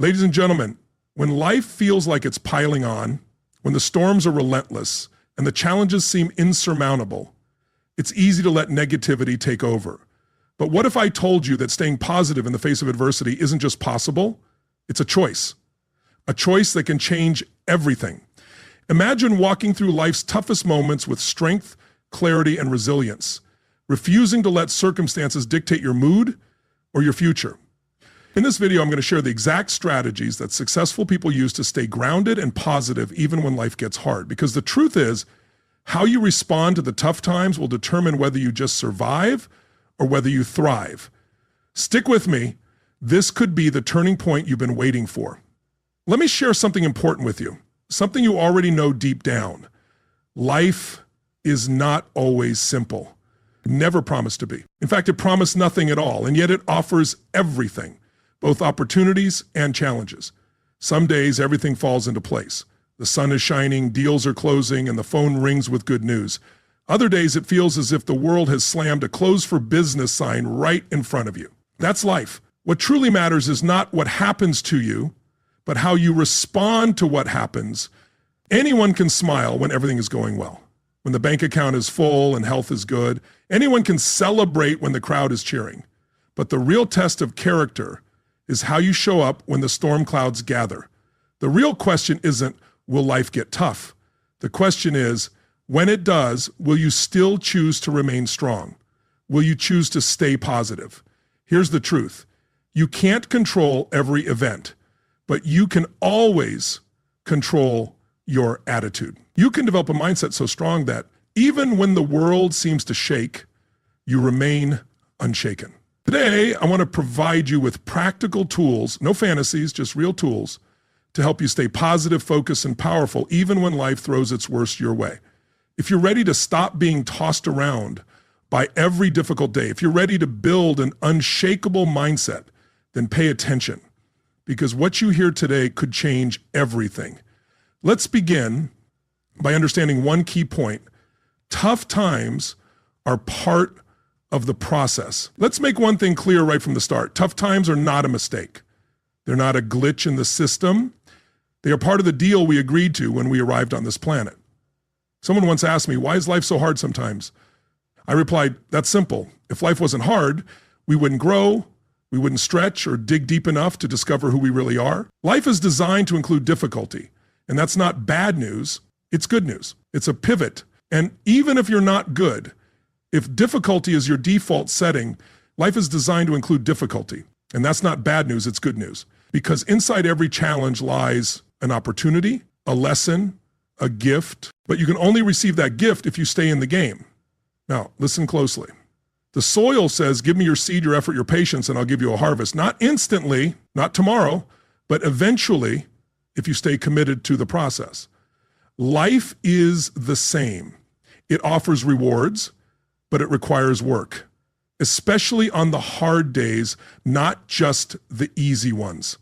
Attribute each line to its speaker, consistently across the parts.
Speaker 1: Ladies and gentlemen, when life feels like it's piling on, when the storms are relentless and the challenges seem insurmountable, it's easy to let negativity take over. But what if I told you that staying positive in the face of adversity isn't just possible, it's a choice that can change everything. Imagine walking through life's toughest moments with strength, clarity, and resilience, refusing to let circumstances dictate your mood or your future. In this video, I'm going to share the exact strategies that successful people use to stay grounded and positive even when life gets hard. Because the truth is, how you respond to the tough times will determine whether you just survive or whether you thrive. Stick with me. This could be the turning point you've been waiting for. Let me share something important with you, something you already know deep down. Life is not always simple. It never promised to be. In fact, it promised nothing at all, and yet it offers everything, both opportunities and challenges. Some days, everything falls into place. The sun is shining, deals are closing, and the phone rings with good news. Other days, it feels as if the world has slammed a close for business sign right in front of you. That's life. What truly matters is not what happens to you, but how you respond to what happens. Anyone can smile when everything is going well, when the bank account is full and health is good. Anyone can celebrate when the crowd is cheering. But the real test of character is how you show up when the storm clouds gather. The real question isn't, will life get tough? The question is, when it does, will you still choose to remain strong? Will you choose to stay positive? Here's the truth. You can't control every event, but you can always control your attitude. You can develop a mindset so strong that even when the world seems to shake, you remain unshaken. Today, I want to provide you with practical tools, no fantasies, just real tools, to help you stay positive, focused, and powerful even when life throws its worst your way. If you're ready to stop being tossed around by every difficult day, if you're ready to build an unshakable mindset, then pay attention, because what you hear today could change everything. Let's begin by understanding one key point. Tough times are part of the process. Let's make one thing clear right from the start. Tough times are not a mistake. They're not a glitch in the system. They are part of the deal we agreed to when we arrived on this planet. Someone once asked me, why is life so hard sometimes? I replied, that's simple. If life wasn't hard, we wouldn't grow, we wouldn't stretch or dig deep enough to discover who we really are. Life is designed to include difficulty, and that's not bad news, it's good news. It's a pivot. And even if you're not good, if difficulty is your default setting, life is designed to include difficulty. And that's not bad news, it's good news. Because inside every challenge lies an opportunity, a lesson, a gift, but you can only receive that gift if you stay in the game. Now, listen closely. The soil says, give me your seed, your effort, your patience, and I'll give you a harvest. Not instantly, not tomorrow, but eventually, if you stay committed to the process. Life is the same. It offers rewards, but it requires work, especially on the hard days, not just the easy ones.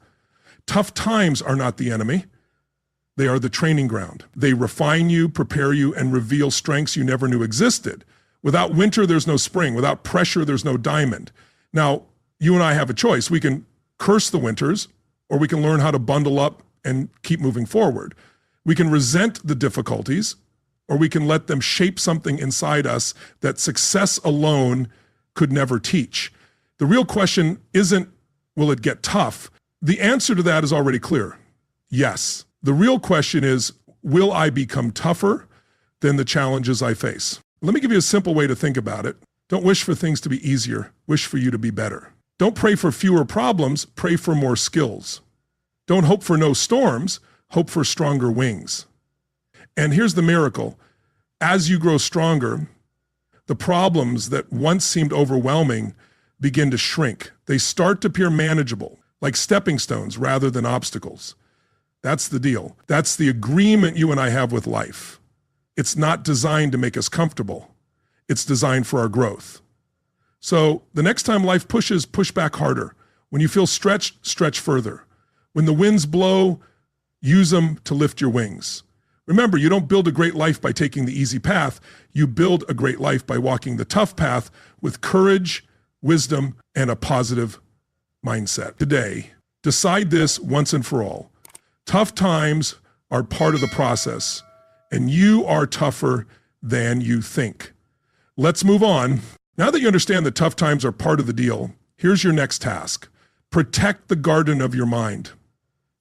Speaker 1: Tough times are not the enemy. They are the training ground. They refine you, prepare you, and reveal strengths you never knew existed. Without winter, there's no spring. Without pressure, there's no diamond. Now, you and I have a choice. We can curse the winters, or we can learn how to bundle up and keep moving forward. We can resent the difficulties, or we can let them shape something inside us that success alone could never teach. The real question isn't, will it get tough? The answer to that is already clear. Yes. The real question is, will I become tougher than the challenges I face? Let me give you a simple way to think about it. Don't wish for things to be easier. Wish for you to be better. Don't pray for fewer problems. Pray for more skills. Don't hope for no storms. Hope for stronger wings. And here's the miracle. As you grow stronger, the problems that once seemed overwhelming begin to shrink. They start to appear manageable, like stepping stones rather than obstacles. That's the deal. That's the agreement you and I have with life. It's not designed to make us comfortable. It's designed for our growth. So the next time life pushes, push back harder. When you feel stretched, stretch further. When the winds blow, use them to lift your wings. Remember, you don't build a great life by taking the easy path. You build a great life by walking the tough path with courage, wisdom, and a positive mindset. Today, Decide this once and for all. Tough times are part of the process, and you are tougher than you think. Let's move on. Now that you understand that tough times are part of the deal, here's your next task. Protect the garden of your mind.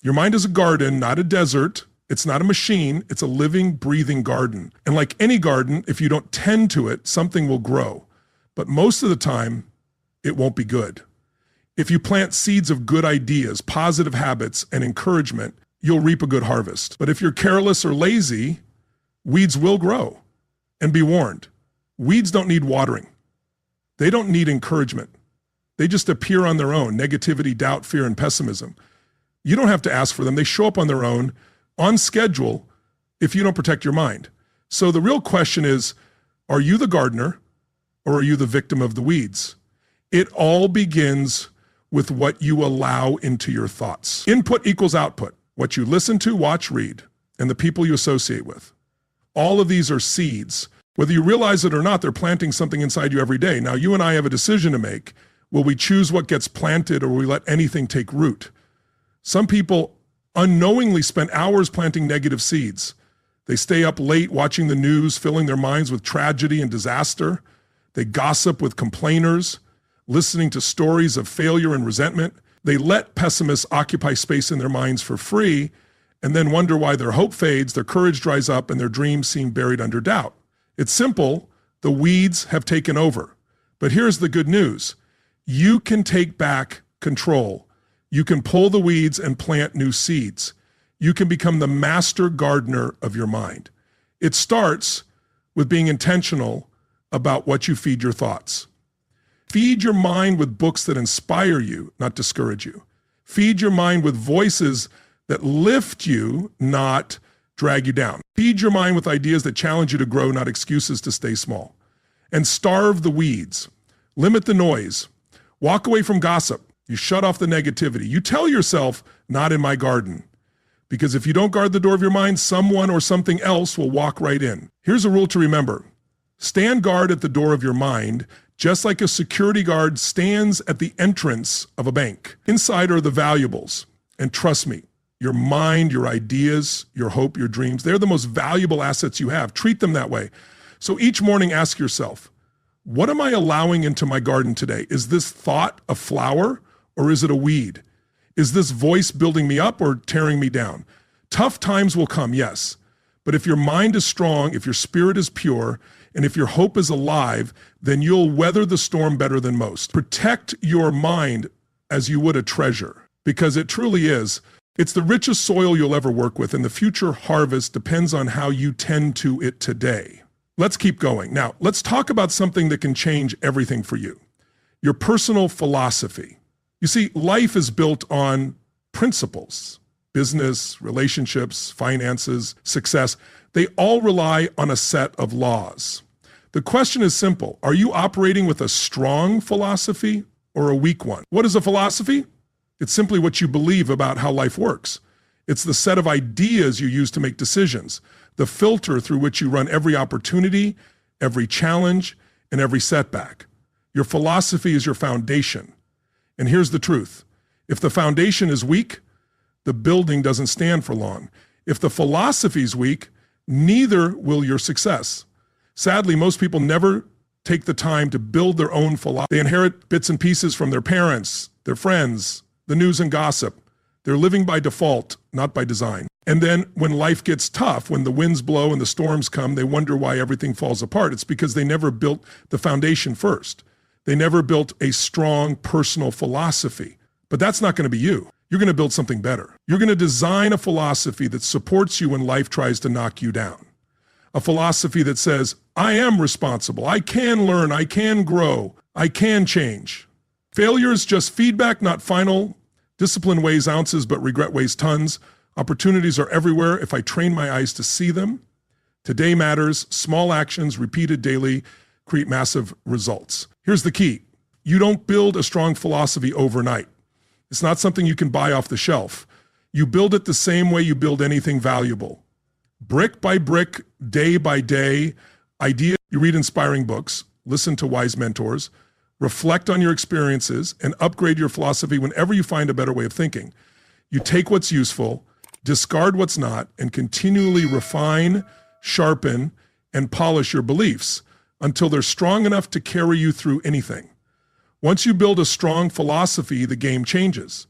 Speaker 1: Your mind is a garden, not a desert. It's not a machine. It's a living, breathing garden. And like any garden, if you don't tend to it, something will grow. But most of the time, it won't be good. If you plant seeds of good ideas, positive habits, and encouragement, you'll reap a good harvest. But if you're careless or lazy, weeds will grow. And be warned, weeds don't need watering. They don't need encouragement. They just appear on their own: negativity, doubt, fear, and pessimism. You don't have to ask for them. They show up on their own, on schedule, if you don't protect your mind. So the real question is, are you the gardener or are you the victim of the weeds? It all begins with what you allow into your thoughts. Input equals output. What you listen to, watch, read, and the people you associate with. All of these are seeds. Whether you realize it or not, they're planting something inside you every day. Now, you and I have a decision to make. Will we choose what gets planted, or will we let anything take root? Some people unknowingly spend hours planting negative seeds. They stay up late watching the news, filling their minds with tragedy and disaster. They gossip with complainers, listening to stories of failure and resentment. They let pessimists occupy space in their minds for free, and then wonder why their hope fades, their courage dries up, and their dreams seem buried under doubt. It's simple. The weeds have taken over. But here's the good news. You can take back control. You can pull the weeds and plant new seeds. You can become the master gardener of your mind. It starts with being intentional about what you feed your thoughts. Feed your mind with books that inspire you, not discourage you. Feed your mind with voices that lift you, not drag you down. Feed your mind with ideas that challenge you to grow, not excuses to stay small. And starve the weeds. Limit the noise. Walk away from gossip. You shut off the negativity. You tell yourself, not in my garden. Because if you don't guard the door of your mind, someone or something else will walk right in. Here's a rule to remember. Stand guard at the door of your mind, just like a security guard stands at the entrance of a bank. Inside are the valuables. And trust me, your mind, your ideas, your hope, your dreams, they're the most valuable assets you have. Treat them that way. So each morning, ask yourself, what am I allowing into my garden today? Is this thought a flower or is it a weed? Is this voice building me up or tearing me down? Tough times will come, yes. But if your mind is strong, if your spirit is pure, and if your hope is alive, then you'll weather the storm better than most. Protect your mind as you would a treasure, because it truly is. It's the richest soil you'll ever work with, and the future harvest depends on how you tend to it today. Let's keep going. Now, let's talk about something that can change everything for you. Your personal philosophy. You see, life is built on principles. Business, relationships, finances, success, they all rely on a set of laws. The question is simple. Are you operating with a strong philosophy or a weak one? What is a philosophy? It's simply what you believe about how life works. It's the set of ideas you use to make decisions, the filter through which you run every opportunity, every challenge, and every setback. Your philosophy is your foundation. And here's the truth. If the foundation is weak, the building doesn't stand for long. If the philosophy is weak, neither will your success. Sadly, most people never take the time to build their own philosophy. They inherit bits and pieces from their parents, their friends, the news and gossip. They're living by default, not by design. And then when life gets tough, when the winds blow and the storms come, they wonder why everything falls apart. It's because they never built the foundation first. They never built a strong personal philosophy. But that's not going to be you. You're going to build something better. You're going to design a philosophy that supports you when life tries to knock you down. A philosophy that says, I am responsible. I can learn. I can grow. I can change. Failure is just feedback, not final. Discipline weighs ounces, but regret weighs tons. Opportunities are everywhere if I train my eyes to see them. Today matters. Small actions repeated daily create massive results. Here's the key. You don't build a strong philosophy overnight. It's not something you can buy off the shelf. You build it the same way you build anything valuable. Brick by brick, day by day, idea. You read inspiring books, listen to wise mentors, reflect on your experiences, and upgrade your philosophy whenever you find a better way of thinking. You take what's useful, discard what's not, and continually refine, sharpen, and polish your beliefs until they're strong enough to carry you through anything. Once you build a strong philosophy, the game changes.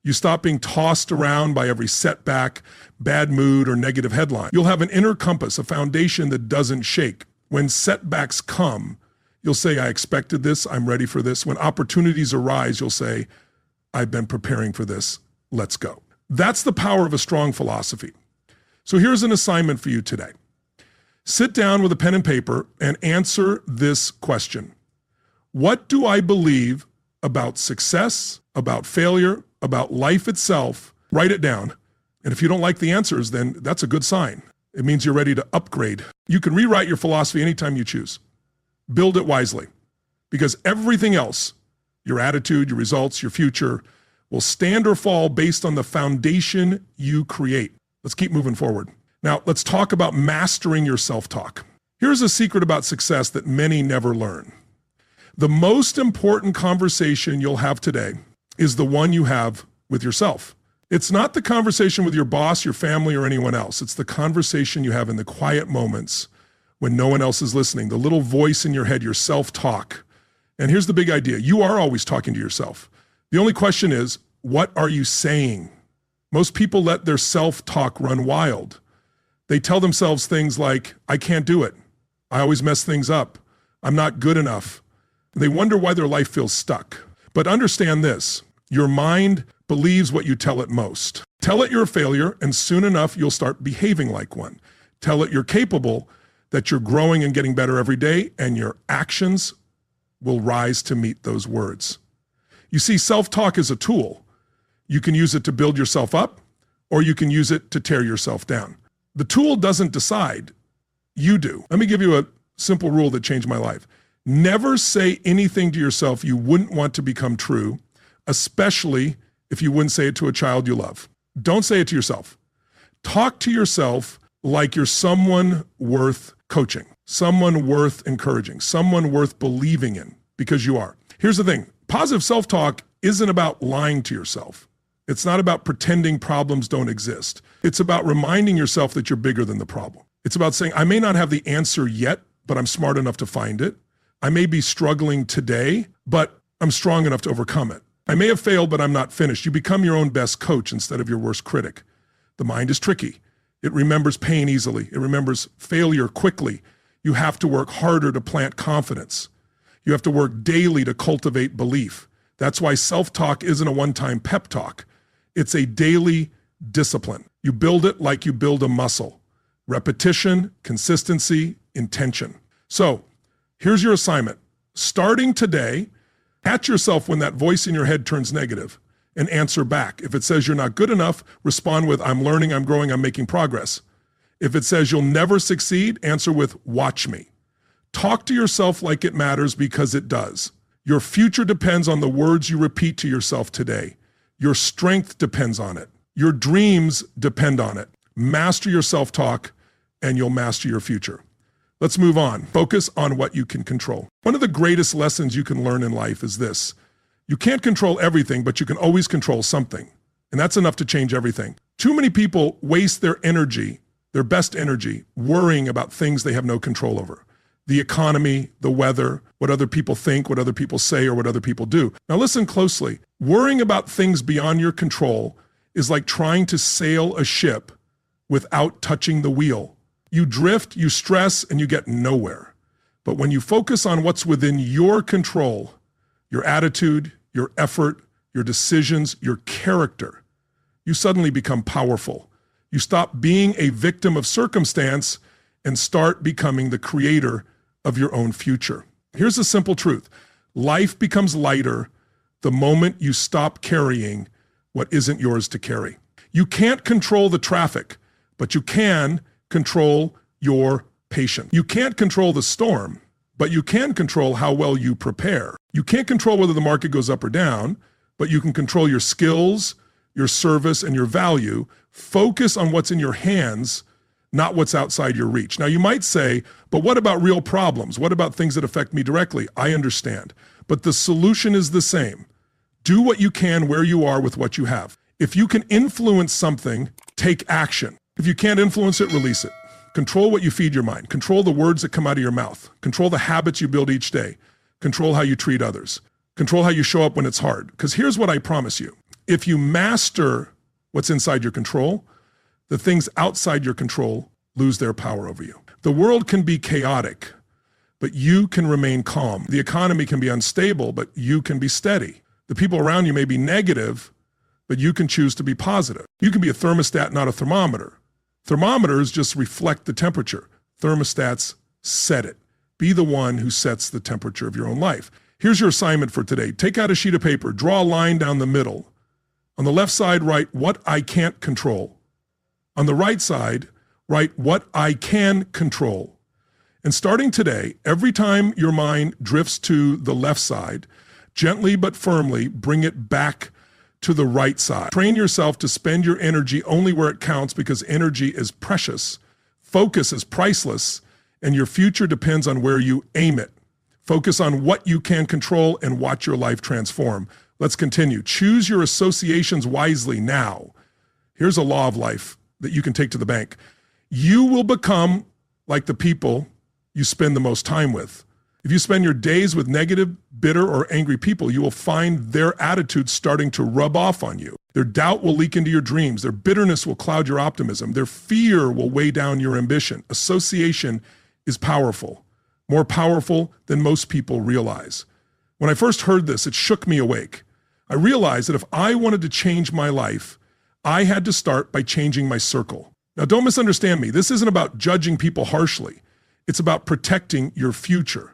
Speaker 1: You stop being tossed around by every setback, bad mood, or negative headline. You'll have an inner compass, a foundation that doesn't shake. When setbacks come, you'll say, I expected this, I'm ready for this. When opportunities arise, you'll say, I've been preparing for this, let's go. That's the power of a strong philosophy. So here's an assignment for you today. Sit down with a pen and paper and answer this question. What do I believe about success, about failure, about life itself? Write it down. And if you don't like the answers, then that's a good sign. It means you're ready to upgrade. You can rewrite your philosophy anytime you choose. Build it wisely, because everything else, your attitude, your results, your future, will stand or fall based on the foundation you create. Let's keep moving forward. Now, let's talk about mastering your self-talk. Here's a secret about success that many never learn. The most important conversation you'll have today is the one you have with yourself. It's not the conversation with your boss, your family, or anyone else. It's the conversation you have in the quiet moments when no one else is listening, the little voice in your head, your self-talk. And here's the big idea. You are always talking to yourself. The only question is, what are you saying? Most people let their self-talk run wild. They tell themselves things like, I can't do it. I always mess things up. I'm not good enough. They wonder why their life feels stuck. But understand this, your mind believes what you tell it most. Tell it you're a failure, and soon enough, you'll start behaving like one. Tell it you're capable, that you're growing and getting better every day, and your actions will rise to meet those words. You see, self-talk is a tool. You can use it to build yourself up, or you can use it to tear yourself down. The tool doesn't decide, you do. Let me give you a simple rule that changed my life. Never say anything to yourself you wouldn't want to become true, especially if you wouldn't say it to a child you love. Don't say it to yourself. Talk to yourself like you're someone worth coaching, someone worth encouraging, someone worth believing in, because you are. Here's the thing. Positive self-talk isn't about lying to yourself. It's not about pretending problems don't exist. It's about reminding yourself that you're bigger than the problem. It's about saying, I may not have the answer yet, but I'm smart enough to find it. I may be struggling today, but I'm strong enough to overcome it. I may have failed, but I'm not finished. You become your own best coach instead of your worst critic. The mind is tricky. It remembers pain easily. It remembers failure quickly. You have to work harder to plant confidence. You have to work daily to cultivate belief. That's why self-talk isn't a one-time pep talk. It's a daily discipline. You build it like you build a muscle. Repetition, consistency, intention. So here's your assignment. Starting today, catch yourself when that voice in your head turns negative and answer back. If it says you're not good enough, respond with, I'm learning, I'm growing, I'm making progress. If it says you'll never succeed, answer with, watch me. Talk to yourself like it matters, because it does. Your future depends on the words you repeat to yourself today. Your strength depends on it. Your dreams depend on it. Master your self-talk and you'll master your future. Let's move on. Focus on what you can control. One of the greatest lessons you can learn in life is this. You can't control everything, but you can always control something. And that's enough to change everything. Too many people waste their energy, their best energy, worrying about things they have no control over. The economy, the weather, what other people think, what other people say, or what other people do. Now listen closely. Worrying about things beyond your control is like trying to sail a ship without touching the wheel. You drift, you stress, and you get nowhere. But when you focus on what's within your control, your attitude, your effort, your decisions, your character, you suddenly become powerful. You stop being a victim of circumstance and start becoming the creator of your own future. Here's a simple truth. Life becomes lighter the moment you stop carrying what isn't yours to carry. You can't control the traffic, but you can control your patience. You can't control the storm, but you can control how well you prepare. You can't control whether the market goes up or down, but you can control your skills, your service, and your value. Focus on what's in your hands, not what's outside your reach. Now you might say, but what about real problems? What about things that affect me directly? I understand. but the solution is the same. Do what you can where you are with what you have. If you can influence something, take action. If you can't influence it, release it. Control what you feed your mind. Control the words that come out of your mouth. Control the habits you build each day. Control how you treat others. Control how you show up when it's hard. Because here's what I promise you. If you master what's inside your control, the things outside your control lose their power over you. The world can be chaotic, but you can remain calm. The economy can be unstable, but you can be steady. The people around you may be negative, but you can choose to be positive. You can be a thermostat, not a thermometer. Thermometers just reflect the temperature. Thermostats set it. Be the one who sets the temperature of your own life. Here's your assignment for today. Take out a sheet of paper, draw a line down the middle. On the left side, write what I can't control. On the right side, write what I can control. And starting today, every time your mind drifts to the left side, gently but firmly bring it back to the right side. Train yourself to spend your energy only where it counts, because energy is precious, focus is priceless, and your future depends on where you aim it. Focus on what you can control and watch your life transform. Let's continue. Choose your associations wisely now. Here's a law of life that you can take to the bank. You will become like the people you spend the most time with. If you spend your days with negative, bitter, or angry people, you will find their attitudes starting to rub off on you. Their doubt will leak into your dreams. Their bitterness will cloud your optimism. Their fear will weigh down your ambition. Association is powerful, more powerful than most people realize. When I first heard this, it shook me awake. I realized that if I wanted to change my life, I had to start by changing my circle. Now, don't misunderstand me. This isn't about judging people harshly. It's about protecting your future.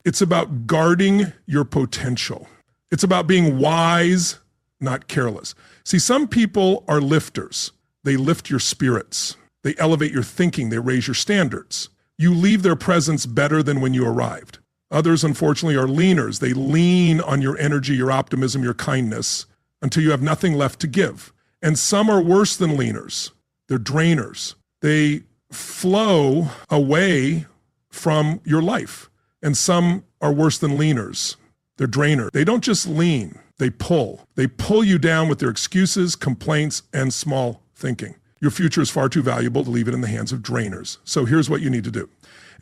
Speaker 1: It's about guarding your potential. It's about being wise, not careless. See, some people are lifters. They lift your spirits. They elevate your thinking. They raise your standards. You leave their presence better than when you arrived. Others, unfortunately, are leaners. They lean on your energy, your optimism, your kindness until you have nothing left to give. And some are worse than leaners. They're drainers. They flow away from your life. And some are worse than leaners. They're drainers. They don't just lean, they pull. They pull you down with their excuses, complaints, and small thinking. Your future is far too valuable to leave it in the hands of drainers. So here's what you need to do.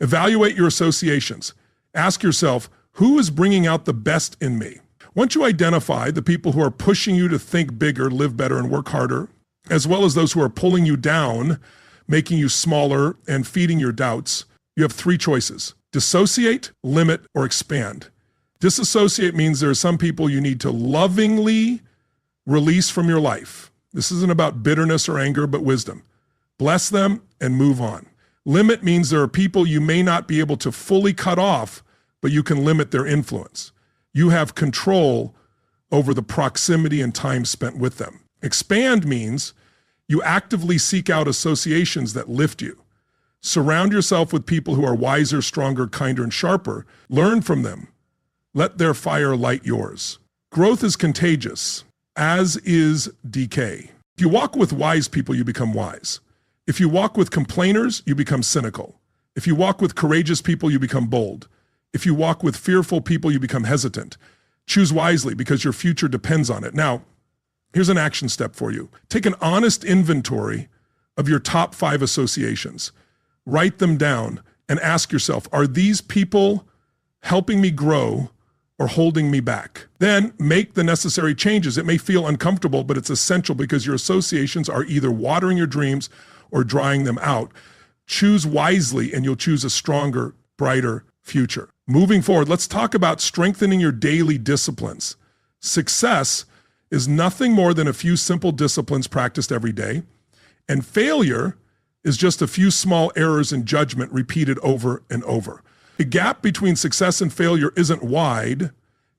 Speaker 1: Evaluate your associations. Ask yourself, who is bringing out the best in me? Once you identify the people who are pushing you to think bigger, live better, and work harder, as well as those who are pulling you down, making you smaller, and feeding your doubts, you have three choices. Dissociate, limit, or expand. Disassociate means there are some people you need to lovingly release from your life. This isn't about bitterness or anger, but wisdom. Bless them and move on. Limit means there are people you may not be able to fully cut off, but you can limit their influence. You have control over the proximity and time spent with them. Expand means you actively seek out associations that lift you. Surround yourself with people who are wiser, stronger, kinder, and sharper. Learn from them. Let their fire light yours. Growth is contagious, as is decay. If you walk with wise people, you become wise. If you walk with complainers, you become cynical. If you walk with courageous people, you become bold. If you walk with fearful people, you become hesitant. Choose wisely because your future depends on it. Now, here's an action step for you. Take an honest inventory of your top 5 associations. Write them down and ask yourself, are these people helping me grow or holding me back? Then make the necessary changes. It may feel uncomfortable, but it's essential because your associations are either watering your dreams or drying them out. Choose wisely and you'll choose a stronger, brighter future. Moving forward, let's talk about strengthening your daily disciplines. Success is nothing more than a few simple disciplines practiced every day, and failure is just a few small errors in judgment repeated over and over. The gap between success and failure isn't wide.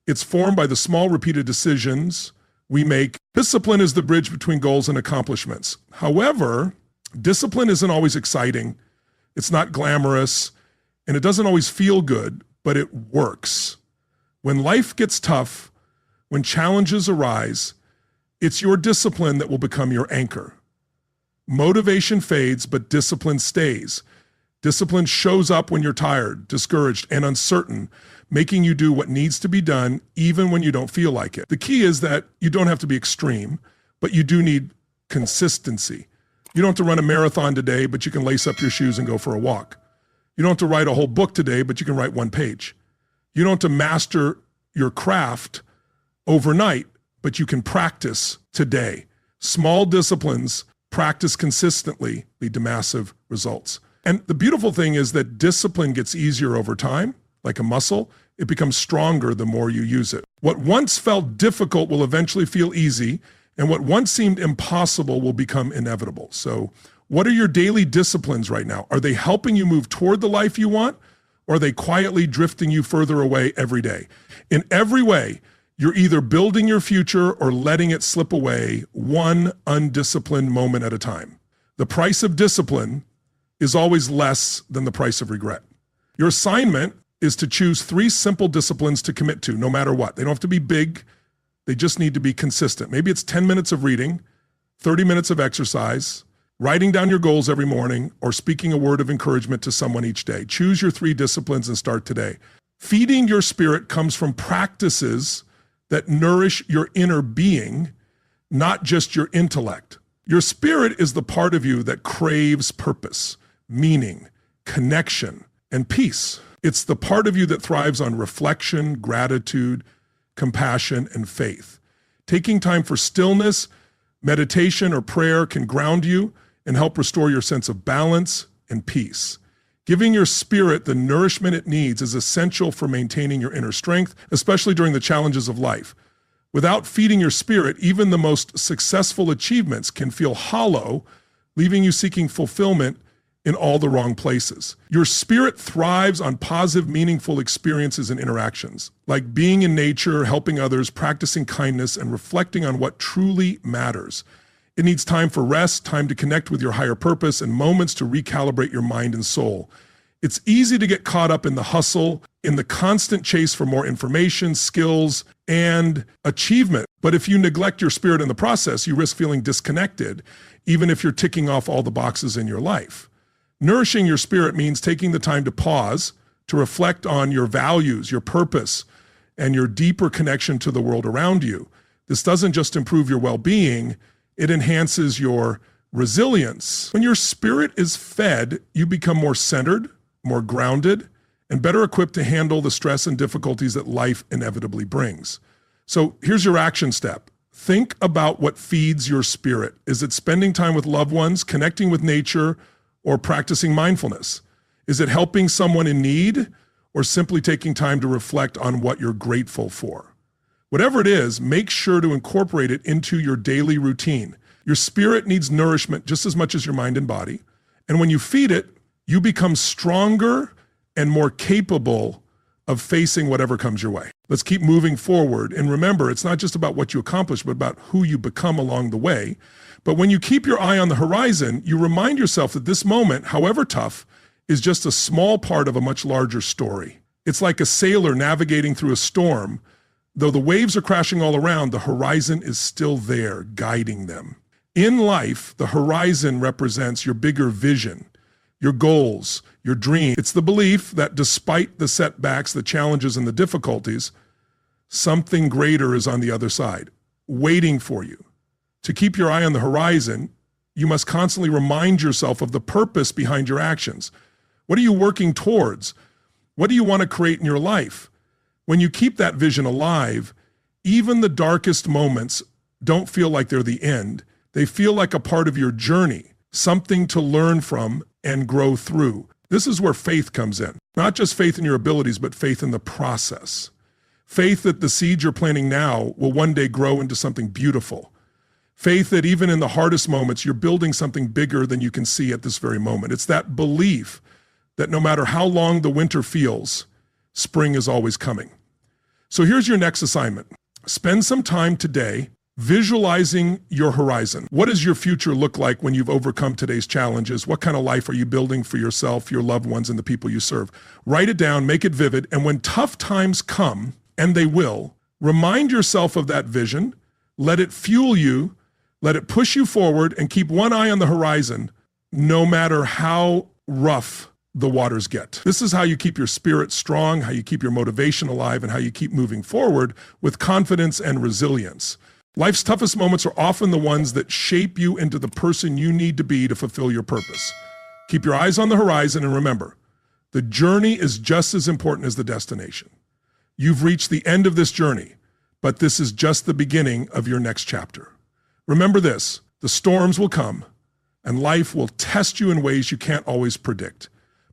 Speaker 1: It's formed by the small repeated decisions we make. Discipline is the bridge between goals and accomplishments. However, discipline isn't always exciting. It's not glamorous, and it doesn't always feel good, but it works. When life gets tough, when challenges arise, it's your discipline that will become your anchor. Motivation fades, but discipline stays. Discipline shows up when you're tired, discouraged, and uncertain, making you do what needs to be done even when you don't feel like it. The key is that you don't have to be extreme, but you do need consistency. You don't have to run a marathon today, but you can lace up your shoes and go for a walk. You don't have to write a whole book today, but you can write one page. You don't have to master your craft overnight, but you can practice today. Small disciplines practiced consistently lead to massive results. And the beautiful thing is that discipline gets easier over time, like a muscle. It becomes stronger the more you use it. What once felt difficult will eventually feel easy, and what once seemed impossible will become inevitable. So what are your daily disciplines right now? Are they helping you move toward the life you want, or are they quietly drifting you further away every day? In every way, you're either building your future or letting it slip away one undisciplined moment at a time. The price of discipline is always less than the price of regret. Your assignment is to choose 3 simple disciplines to commit to, no matter what. They don't have to be big. They just need to be consistent. Maybe it's 10 minutes of reading, 30 minutes of exercise, writing down your goals every morning, or speaking a word of encouragement to someone each day. Choose your 3 disciplines and start today. Feeding your spirit comes from practices that nourish your inner being, not just your intellect. Your spirit is the part of you that craves purpose, meaning, connection, and peace. It's the part of you that thrives on reflection, gratitude, compassion, and faith. Taking time for stillness, meditation, or prayer can ground you and help restore your sense of balance and peace. Giving your spirit the nourishment it needs is essential for maintaining your inner strength, especially during the challenges of life. Without feeding your spirit, even the most successful achievements can feel hollow, leaving you seeking fulfillment in all the wrong places. Your spirit thrives on positive, meaningful experiences and interactions, like being in nature, helping others, practicing kindness, and reflecting on what truly matters. It needs time for rest, time to connect with your higher purpose, and moments to recalibrate your mind and soul. It's easy to get caught up in the hustle, in the constant chase for more information, skills, and achievement. But if you neglect your spirit in the process, you risk feeling disconnected, even if you're ticking off all the boxes in your life. Nourishing your spirit means taking the time to pause, to reflect on your values, your purpose, and your deeper connection to the world around you. This doesn't just improve your well-being, it enhances your resilience. When your spirit is fed, you become more centered, more grounded, and better equipped to handle the stress and difficulties that life inevitably brings. So here's your action step. Think about what feeds your spirit. Is it spending time with loved ones, connecting with nature, or practicing mindfulness? Is it helping someone in need, or simply taking time to reflect on what you're grateful for? Whatever it is, make sure to incorporate it into your daily routine. Your spirit needs nourishment just as much as your mind and body. And when you feed it, you become stronger and more capable of facing whatever comes your way. Let's keep moving forward. And remember, it's not just about what you accomplish, but about who you become along the way. But when you keep your eye on the horizon, you remind yourself that this moment, however tough, is just a small part of a much larger story. It's like a sailor navigating through a storm. Though the waves are crashing all around, the horizon is still there, guiding them. In life, the horizon represents your bigger vision, your goals, your dream. It's the belief that despite the setbacks, the challenges, and the difficulties, something greater is on the other side, waiting for you. To keep your eye on the horizon, you must constantly remind yourself of the purpose behind your actions. What are you working towards? What do you want to create in your life? When you keep that vision alive, even the darkest moments don't feel like they're the end. They feel like a part of your journey, something to learn from and grow through. This is where faith comes in. Not just faith in your abilities, but faith in the process. Faith that the seeds you're planting now will one day grow into something beautiful. Faith that even in the hardest moments, you're building something bigger than you can see at this very moment. It's that belief that no matter how long the winter feels, spring is always coming. So here's your next assignment. Spend some time today visualizing your horizon. What does your future look like when you've overcome today's challenges? What kind of life are you building for yourself, your loved ones, and the people you serve? Write it down, make it vivid, and when tough times come, and they will, remind yourself of that vision, let it fuel you, let it push you forward, and keep one eye on the horizon, no matter how rough the waters get. This is how you keep your spirit strong, how you keep your motivation alive, and how you keep moving forward with confidence and resilience. Life's toughest moments are often the ones that shape you into the person you need to be to fulfill your purpose. Keep your eyes on the horizon and remember, the journey is just as important as the destination. You've reached the end of this journey, but this is just the beginning of your next chapter. Remember this, the storms will come, and life will test you in ways you can't always predict.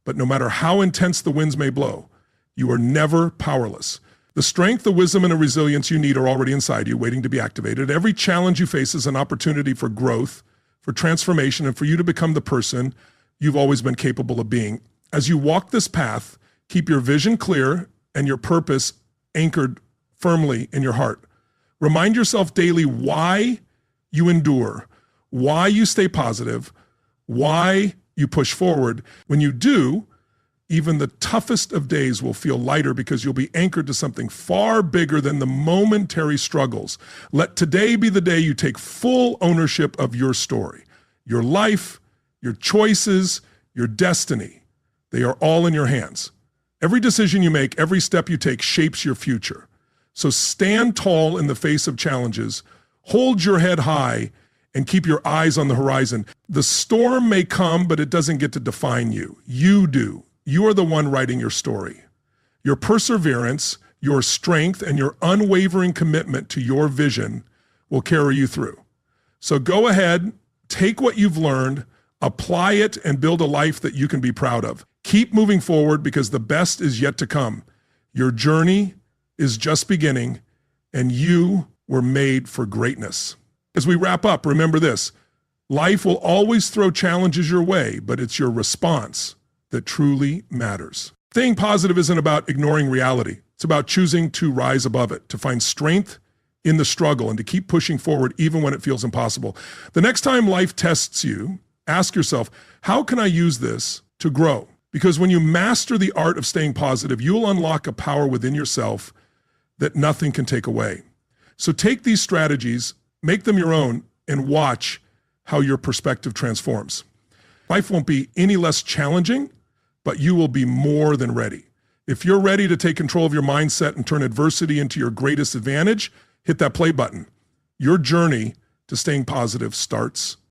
Speaker 1: But no matter how intense the winds may blow, you are never powerless. The strength, the wisdom, and the resilience you need are already inside you, waiting to be activated. Every challenge you face is an opportunity for growth, for transformation, and for you to become the person you've always been capable of being. As you walk this path, keep your vision clear and your purpose anchored firmly in your heart. Remind yourself daily why you endure, why you stay positive, why you push forward. When you do, even the toughest of days will feel lighter because you'll be anchored to something far bigger than the momentary struggles. Let today be the day you take full ownership of your story, your life, your choices, your destiny. They are all in your hands. Every decision you make, every step you take shapes your future. So stand tall in the face of challenges, hold your head high, and keep your eyes on the horizon. The storm may come, but it doesn't get to define you. You do. You are the one writing your story. Your perseverance, your strength, and your unwavering commitment to your vision will carry you through. So go ahead, take what you've learned, apply it, and build a life that you can be proud of. Keep moving forward because the best is yet to come. Your journey is just beginning, and you were made for greatness. As we wrap up, remember this, life will always throw challenges your way, but it's your response that truly matters. Staying positive isn't about ignoring reality. It's about choosing to rise above it, to find strength in the struggle, and to keep pushing forward even when it feels impossible. The next time life tests you, ask yourself, how can I use this to grow? Because when you master the art of staying positive, you'll unlock a power within yourself that nothing can take away. So take these strategies, make them your own, and watch how your perspective transforms. Life won't be any less challenging, but you will be more than ready. If you're ready to take control of your mindset and turn adversity into your greatest advantage, hit that play button. Your journey to staying positive starts